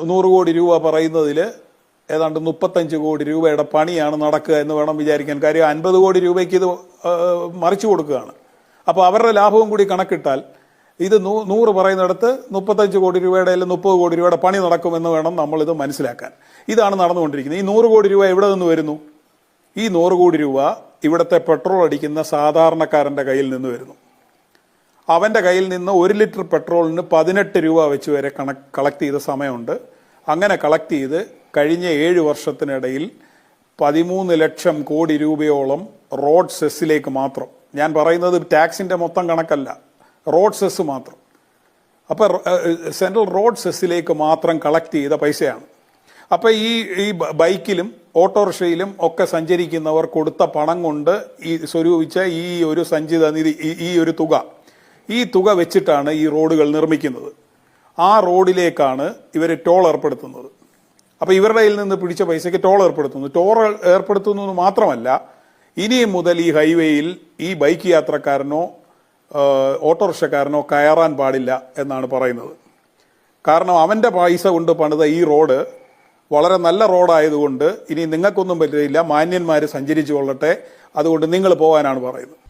100 കോടി രൂപ പറയുന്നതിൽ ഏതാണ്ട് 35 കോടി രൂപയുടെ പണിയാണ് നടക്കുക എന്ന് വേണം വിചാരിക്കാൻ. കാര്യം 50 കോടി രൂപയ്ക്ക് ഇത് മറിച്ചു കൊടുക്കുകയാണ്. അപ്പോൾ അവരുടെ ലാഭവും കൂടി കണക്കിട്ടാൽ ഇത് 100 പറയുന്നിടത്ത് 35 കോടി രൂപയുടെ അല്ലെങ്കിൽ 30 കോടി രൂപയുടെ പണി നടക്കുമെന്ന് വേണം നമ്മളിത് മനസ്സിലാക്കാൻ. ഇതാണ് നടന്നുകൊണ്ടിരിക്കുന്നത്. ഈ 100 കോടി രൂപ എവിടെ നിന്ന് വരുന്നു? ഈ 100 കോടി രൂപ ഇവിടുത്തെ പെട്രോൾ അടിക്കുന്ന സാധാരണക്കാരൻ്റെ കയ്യിൽ നിന്ന് വരുന്നു. അവൻ്റെ കയ്യിൽ നിന്ന് 1 ലിറ്റർ പെട്രോളിന് 18 രൂപ വെച്ച് വരെ കളക്ട് ചെയ്ത സമയമുണ്ട്. അങ്ങനെ കളക്ട് ചെയ്ത് കഴിഞ്ഞ 7 വർഷത്തിനിടയിൽ 13 ലക്ഷം കോടി രൂപയോളം റോഡ് സെസ്സിലേക്ക് മാത്രം, ഞാൻ പറയുന്നത് ടാക്സിൻ്റെ മൊത്തം കണക്കല്ല, റോഡ് സെസ് മാത്രം, അപ്പോൾ സെൻട്രൽ റോഡ് സെസ്സിലേക്ക് മാത്രം കളക്ട് ചെയ്ത പൈസയാണ്. അപ്പോൾ ഈ ബൈക്കിലും ഓട്ടോറിക്ഷയിലും ഒക്കെ സഞ്ചരിക്കുന്നവർ കൊടുത്ത പണം കൊണ്ട് ഈ സ്വരൂപിച്ച ഈ ഒരു സഞ്ചിത നിധി, ഈ തുക വെച്ചിട്ടാണ് ഈ റോഡുകൾ നിർമ്മിക്കുന്നത്. ആ റോഡിലേക്കാണ് ഇവർ ടോൾ ഏർപ്പെടുത്തുന്നത്. അപ്പോൾ ഇവരുടെ കയ്യിൽ നിന്ന് പിടിച്ച പൈസയ്ക്ക് ടോൾ ഏർപ്പെടുത്തുന്നു. ടോൾ ഏർപ്പെടുത്തുന്നത് മാത്രമല്ല, ഇനിയും മുതൽ ഈ ഹൈവേയിൽ ഈ ബൈക്ക് യാത്രക്കാരനോ ഓട്ടോറിക്ഷക്കാരനോ കയറാൻ പാടില്ല എന്നാണ് പറയുന്നത്. കാരണം അവൻ്റെ പൈസ കൊണ്ട് പണിത ഈ റോഡ് വളരെ നല്ല റോഡായതുകൊണ്ട് ഇനി നിങ്ങൾക്കൊന്നും പറ്റില്ല, മാന്യന്മാർ സഞ്ചരിച്ചു കൊള്ളട്ടെ, അതുകൊണ്ട് നിങ്ങൾ പോകാനാണ് പറയുന്നത്.